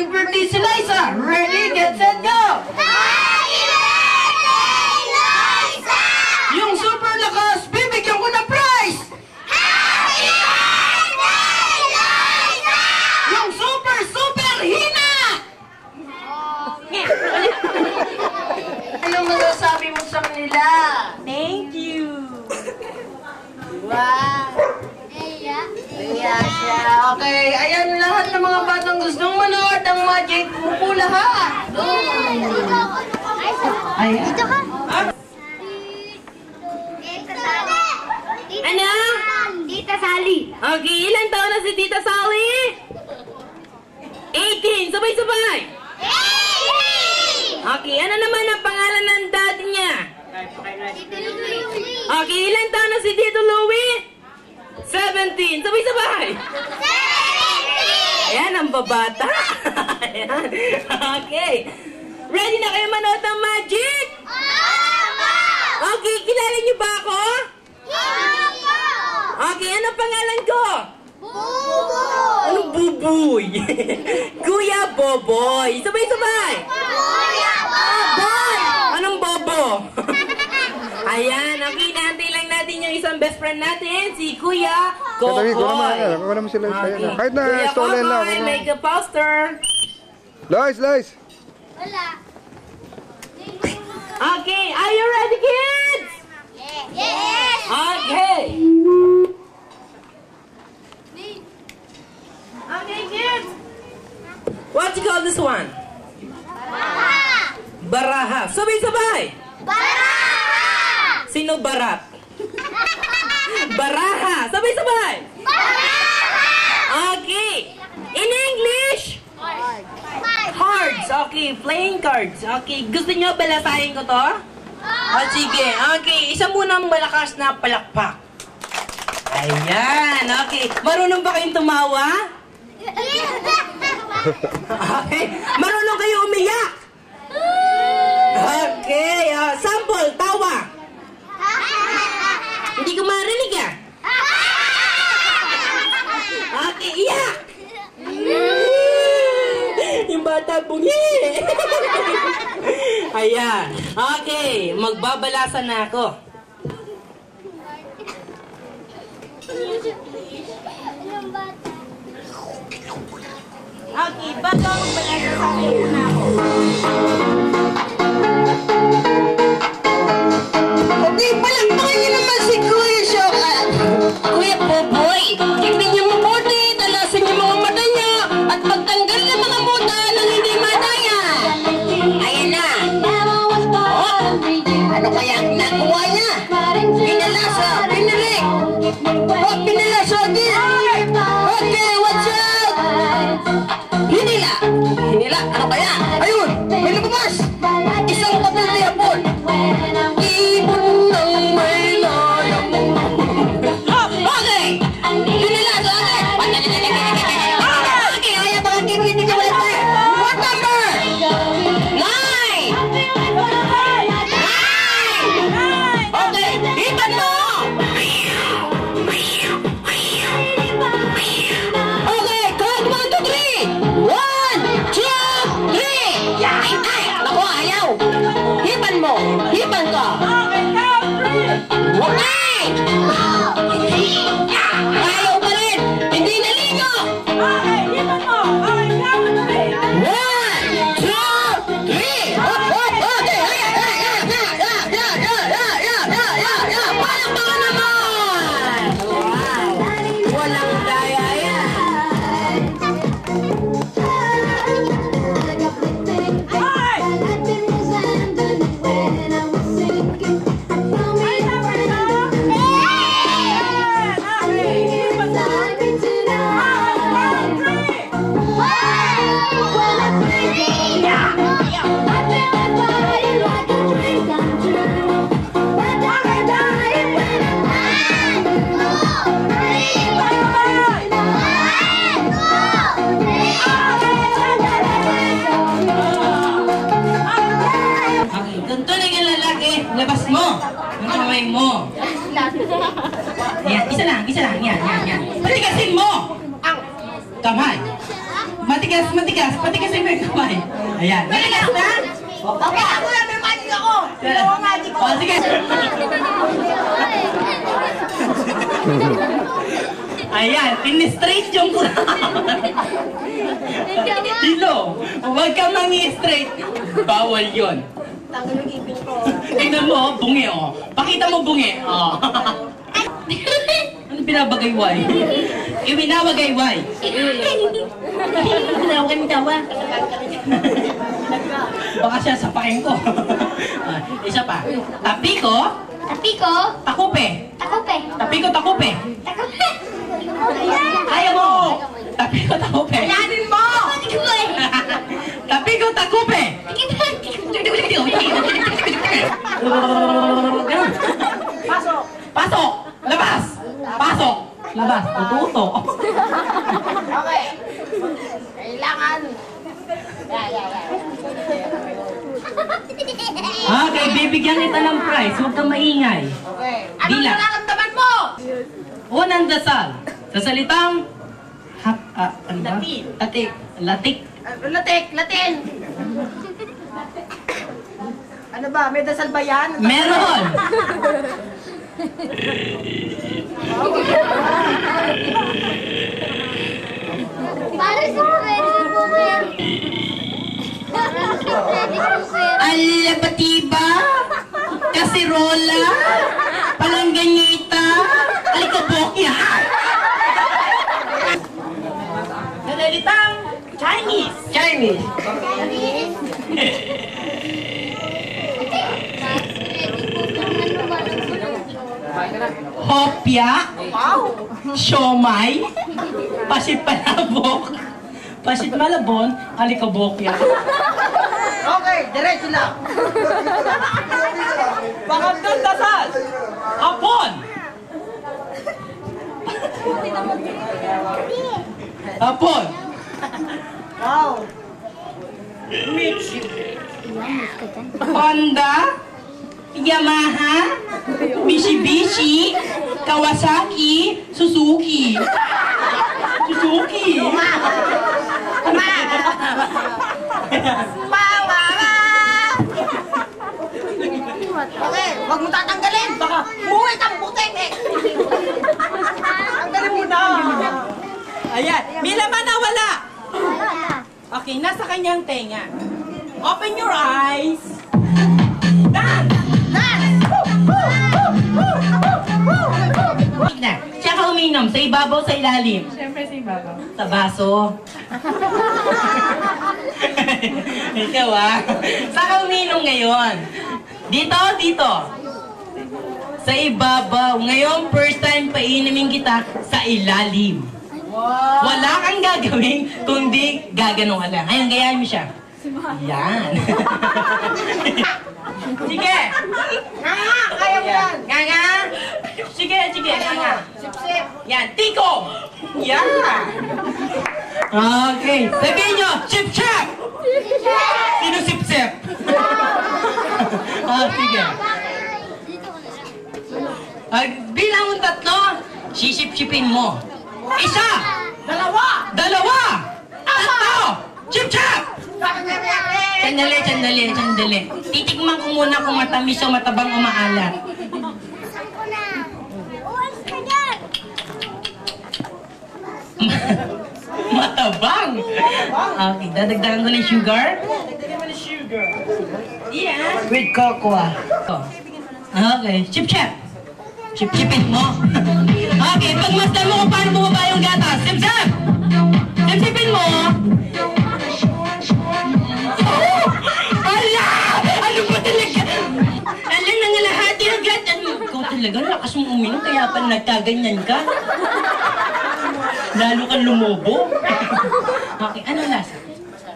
Happy birthday si Liza! Ready, get, set, go! Happy birthday, Liza! Yung super lakas, bibigyan ko ng prize! Happy birthday, Liza! Yung super hina! Anong masasabi mo sa kanila? Thank you. Wow! Kaya siya. Okay, ayan lahat ng mga batang gustong manood ng Magic. Upo lahat. Ayan. Dito ka. Ano? Tita Sally. Okay, ilan taon na si Tita Sally? 18. Sabay-sabay. Okay, ano naman ang pangalan ng daddy niya? Okay, ilan taon na si Tito Louie? 17. Sabay-sabay. 17! Ayan, ang babata. Ayan. Okay. Ready na kayo manood ng Magic? Opo! Okay, kilala niyo ba ako? Opo! Okay, anong pangalan ko? Buboy! Anong buboy? Kuya Boboy. Sabay-sabay. Kuya Boboy! Anong bobo? Ayan, okay, nahantay lang natin yung isang best friend natin, si Kuya Kokoy. Kuha naman sila sa'yo. Kahit na Kuya stolen lang. Kokoy, make a poster. Lois! Wala. Okay, are you ready, kids? Yes! Okay. Okay, kids. What you call this one? Baraha! Baraha. Sabay-sabay. Baraha! Sino barat? Baraha. Sabay-sabay. Baraha! Okay. In English? Cards. Okay, playing cards. Okay, gusto niyo balasahin ko to? O sige. Okay, isa muna ang malakas na palakpak. Ayan. Okay. Marunong ba kayong tumawa? Okay. Marunong kayo umiyak? Okay. Sample, tawa. Hindi ko marinig ah. Okay, iyak. Yung bata bungi. Ayan. Okay, magbabalasan na ako. Okay, bago ako magbalasa sa akin muna ako. Okay, palakpakan niyo naman si Kuya Shoka. Kuya Boboy, tignan niyo mabuti, talasan niyo mga mata niyo, at pagtanggal ng mga muta ng hindi madaya. Ayan na. Oh, ano kaya ang nakuha niya? Pinalasa, pinilik. Oh, pinalasa din. Okay, watch out. Hinila. Hinila, ano kaya? Ayun, may lumabas. Isang papel na yapon. Ibon ng may layang. Okay! Pinalasa, okay! Okay, kaya baka hindi ka wala tayo. What number? 9! 9! Okay, ipan mo! Okay, count 1, 2, 3! 1, 2, 3! Ay! Naku, ayaw! Hipan mo! Hipan ka! Okay! Ayaw pa rin! Hindi naligo! 1, 2, 3! Hop, hop! Okay! Palakpakan naman! Walang daya yan! Okay, ganito na yung lalaki. Labas mo! Ang kamay mo! Yan, isa lang. Yan. Paligasin mo! Ang kamay! Matigas yung may kamay. Ayan, matigas na? Papa, ako na, may magic ako. Dalawang magic ko. O, sige. Ayan, in-straight yung Hilo, huwag ka mangi-straight. Bawal yun. Tanggal yung ipin ko. Tingnan mo, bungi oh. Pakita mo bungi. Oh. Ano binabagayway? Iwinawagayway. Wala kami tawa. Baka siya sapain ko. Isa pa. Tapiko, Tapiko. takupe. Takope. Tapiko, takupe. Takope. Ayaw mo. Tapiko, takupe. Yanin mo! Takope. Tapiko, takupe. Pasok! Pasok! Labas! Pasok! Labas! Tututo! Okay. Kailangan. Okay, bibigyan kita ng prize. Huwag kang maingay. Okay. Anong Bilang. nararamdaman mo? Unang dasal. Sa salitang... ano ba? Latin. Latik. Latik. Latin. Ano ba? May dasal ba yan? Meron! Para sa Freddy Krueger. Para sa Freddy Krueger. Alabatiba! Kasirola! Palangganyita! Alikabokya! Sa salitang Chinese. Chinese. Hopya, siomay, pasit palabok, pasit malabon, alikabokya. Okay, diretso lang. Pangatlong dasal, hapon. Hapon. Wow. Honda, Yamaha, Mitsubishi, Kawasaki, Suzuki. Suzuki. Okay, wag mo tatanggalin. Baka muwi kang putik eh. Tanggalin mo na. Ayan, may laman na wala. Okay, nasa kanyang tenga. Open your eyes. Dance! Na. Siya ka uminom, sa ibabaw, sa ilalim. Siyempre sa ibabaw. Sa baso. Ikaw ah. Saan ka uminom ngayon? Dito, dito. Sa ibabaw. Ngayon, first time painumin kita sa ilalim. Wala kang gagawin kundi gaganong ka lang. Ngayon, gayaan mo siya. Yan. Sige. Nga, kaya mo yan. Nga nga. Sige, sige. Nga nga. Sip-sip. Yan, tiko! Yan! Okay, sabihin nyo, sip-sip! Sino sip-sip? Sige. Bilang mo tatlo, sisip-sipin mo. Isa! Dalawa. Dalawa! Tatlo! Sip-sip! Sandali. Sandali. Titikman ko muna kung matamis o matabang o maalat. Ako na. Uwas ka dyan. Matabang! Okay, dadagdagan ko ng sugar. Dagdagan mo ng sugar. Yeah. With cocoa. Okay, chip-chip. Chip-chipin mo. Okay, pagmasdan mo kung paano bumaba yung gatas. Chip-chip! Chip-chipin mo. Oh! Ala! Ano ba talaga? Ala, nangalahati agad. Ikaw talaga, lakas mong uminom, kaya pa nagkaganyan ka. Lalo kang lumobo. Okay, ano lasa?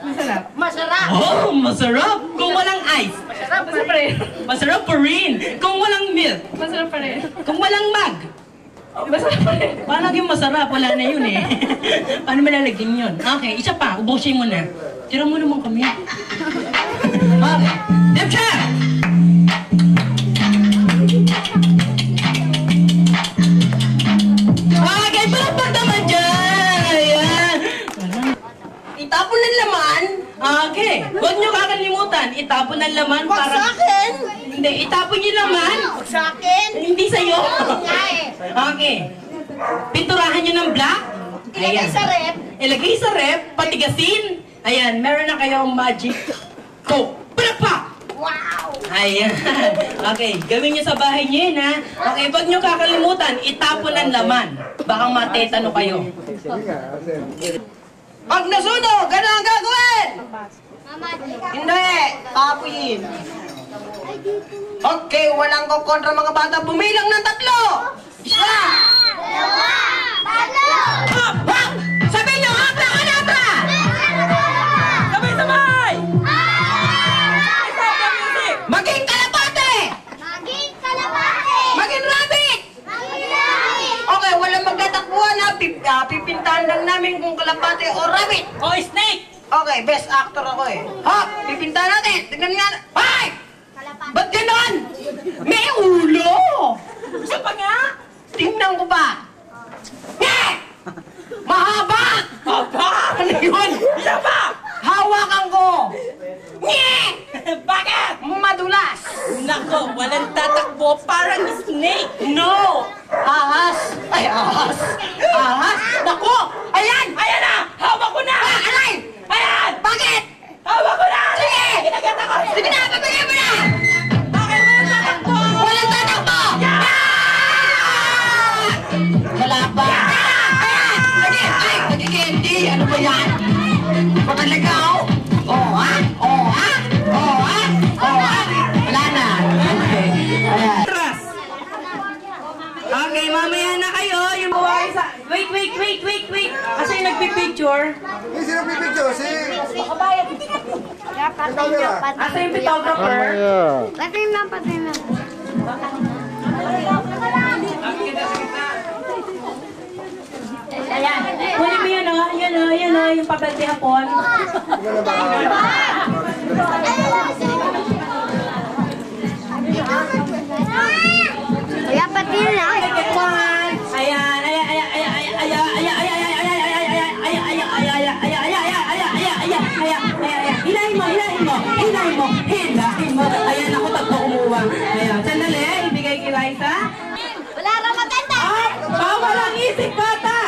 Masarap. Masarap. Oh, masarap! Kung walang ice. Masarap pa rin. Masarap pa rin. Kung walang milk. Masarap pa rin. Kung walang mag. Masarap pa rin. Paano naging masarap? Wala na yun eh. Paano malalagyan yun? Okay, isa pa. Ubusin mo na. Tira mo naman kami. Okay. Dipcha! Okay, palapag naman dyan! Ayan. itapon ang laman Wag para... sa akin! Hindi, itapon yung laman. Wag sa akin! Hindi sa'yo. Nga eh. Okay. Pinturahan nyo ng black. Ilagay sa rep. Ilagay sa rep, patigasin. Ayan, meron na kayong magic coke. Palakpak! Wow! Ayan. Okay, gawin nyo sa bahay nyo yun, ha? Okay, pag nyo kakalimutan, itapon ang laman. Baka matetano kayo. Pag nasunog, gano'n ang gagawin? Hindi, papuyin. Okay, walang kukontra mga bata. Bumilang ng 3. Isa! Hop! Hop! Sabihin nyo, atra! Atra! Sabay-sabay! Maging kalapate! Maging rabbit! Okay, walang magtatakbuhan ha. Pipintahan lang namin kung kalapate o rabbit. O, snake! Okay, best actor ako eh. Hop! Pipintahan natin. Tignan nga. Hoy! Ba't ganon? May ulo! Isa pa nga? Tingnan ko ba? Nye! Mahaba! Haba! Ano yun? Isa pa! Hawakan ko! Nye! Bakit? Madulas! Nako, walang tatakbo, parang snake! No! Ahas! Ay, ahas! Ahas! Naku! Ayan! Ayan na! Hawak ko na! Alay! Ayan! Bakit? Hawak ko na! Sige! Ginagat ako! Sige na! Babagay mo na! Bakit walang tatakbo? Walang tatakbo! Wala pa! Ayan! Sige! Ay! Nagkikindi! Ano ba yan? Makalagaw? Oo ha? Oo ha? Oo ha? Oo ha? Wala na! Okay. Ayan. Atras! Okay, mamaya na kayo. Yung buhay sa... Wait! Kasi yung nagpipicture. Sino pipicture? Si... Asa yung photographer? Mamaya. Ayan. Kunin mo yun, o. Yun, o. Yung papel de hapon. Tingnan na ba? Kaya pati na. Ayan. Hilahin mo. Ayan, ako tatlo kumuha. Ayan, sandali. Ibigay kay Liza. Wala na maganda. Bawal ang isip, bata!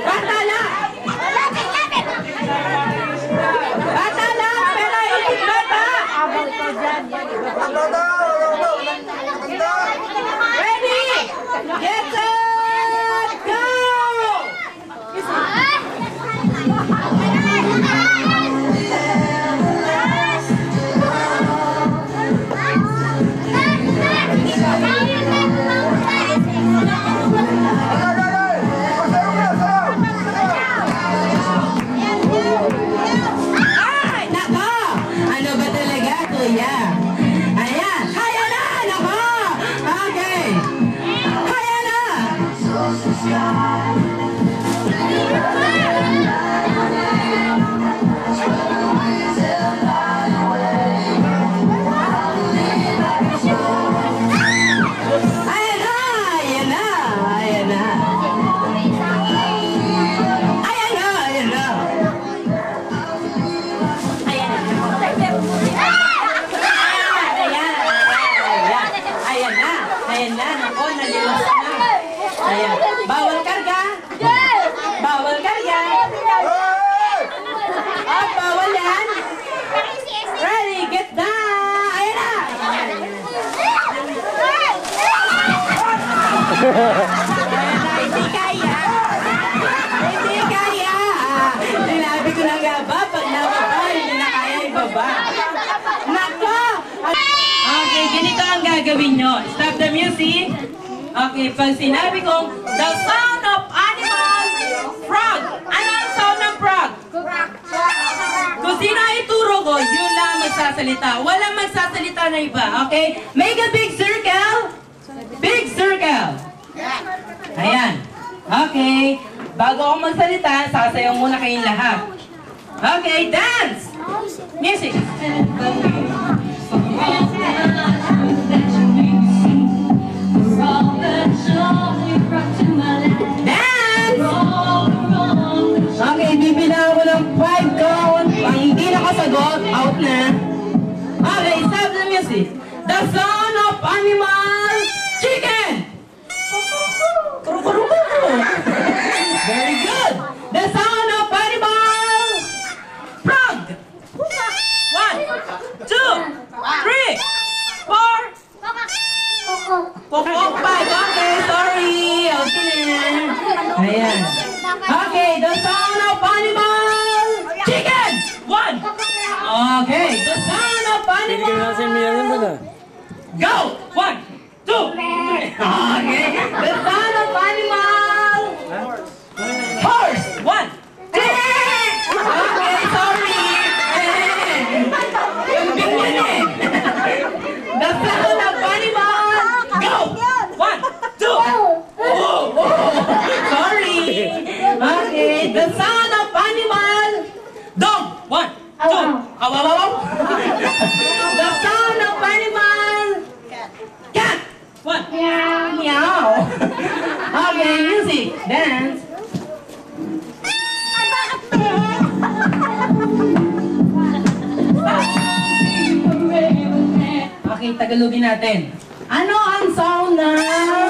Bata lang! Lapit, lapit. Bata lang! Pero isip, bata! Ready! Get set! Go! Ay! Nako! Ano ba talaga, kuya? Ayan! Kaya na! Nako! Okay! Kaya na! Ayan na! Ayan na! Ayan na! Ayan na! Ayan na! Ayan na, nako, naliwas na. Ayan, bawal karga. Bawal karga. Ah, bawal yan. Ready, get down. Ayan na. Hindi kaya. Hindi kaya. Sinabi ko na nga ba, pag nababa, hindi na kaya ibaba. Nako! Okay, ganito ang gagawin nyo. Stop the music. Okay, pag sinabi kong the sound of animal, frog. Ano ang sound ng frog? Kung sino ituro ko, yun lang magsasalita. Walang magsasalita na iba, okay? Make a big circle. Big circle. Ayan. Okay. Bago ako magsalita, sasayaw muna kayong lahat. Okay, dance! Music! Dance! Okay, bibilang ko ng 5 count. Pag hindi nakasagot, out na. Ayan. Okay, the sound of animal. Chicken. 1. Okay, the sound of animal. Go. 1, 2, 3. Okay, the sound of animal. Horse. 1, 2. Okay, sorry. Kambing yan eh. The sound of animal. Go. 1, 2. Sorry. Okay, the sound of animal. Dog. 1, 2. The sound of animal. Cat. 1. Meow. Okay, music. Dance. Okay, Tagalogin natin. Ano ang sound ng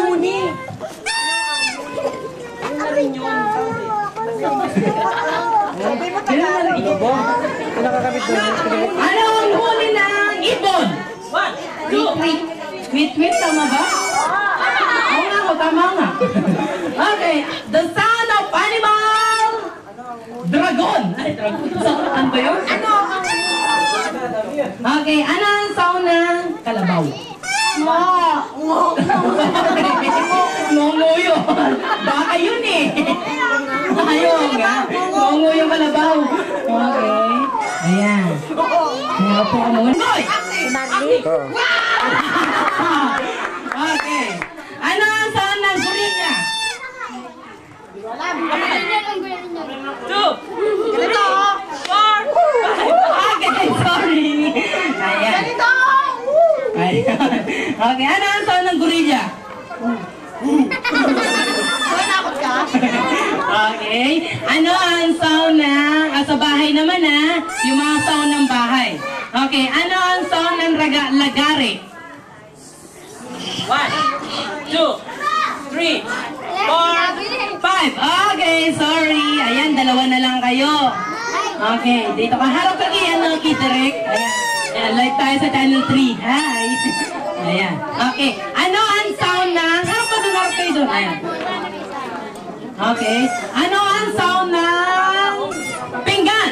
huni? Ano ang huni ng ibon? 1, 2, 3. Tweet, tama ba? Oo nga ako, tama nga. Okay, the sound of animal. Dragon. Ay, dragon. Ano ba yun? Okay, ano ang sound ng kalabaw? Ngongo yun. Baka yun eh. Ayaw nga. Ngongo yung kalabaw. Okay. Ayan. Ngayon po ka muna. Boy! Okay. Ano ang sound ng gorilla? 2, 3, 4, 5. Okay, sorry. Ayan. Ayan. Okay, ano ang sound ng gorilla? Okay. Ano ang sound ng... sa bahay naman yung mga sound ng bahay. Okay, ano ang sound ng lagare? 1, 2, 3, 4, 5. Okay, sorry. Ayan, dalawa na lang kayo. Okay, dito ka. Harap ka kiyan, Kiderek. Ayan. Ayan, live tayo sa Channel 3. Hi. Ayan. Okay. Ano ang sound ng... Harap ka doon, harap kayo doon. Ayan. Okay. Ano ang sound ng... pinggan?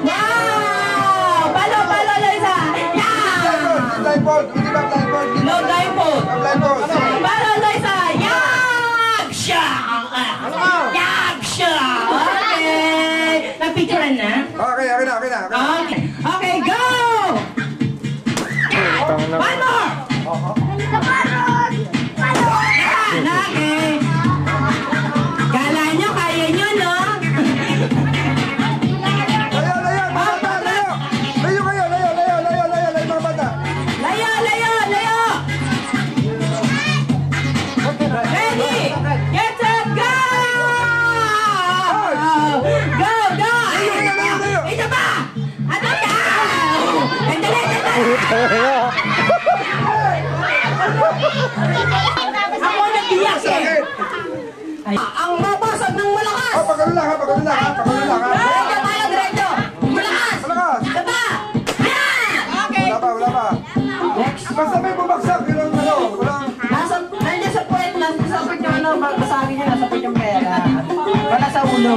Wow! Palo, Loisa! Yeah! Blindfold. Hindi ba blindfold? No blindfold. Blindfold. Palo, Loisa! Yagsha! Yagsha! Okay. Napicturean na? Okay na. Okay. Okay, go! One more! Yan, okay. Kala nyo, kaya nyo, no? Layo, mga bata, layo. Layo kayo, layo, mga bata. Layo! Ready? Get up, go! Go! Layo. Ito ba? Ano ka? Dali! Ako nag-iyak eh! Ay, ang mabasag ng malakas! Pagano lang ha. Diretso! Malakas! Diba? Okay! Wala pa. Basta may bumagsak, yun ang ano, walang... Nandiyan sa puwet, nasa support yung basagin niya, nasa support yung pera. Wala sa ulo.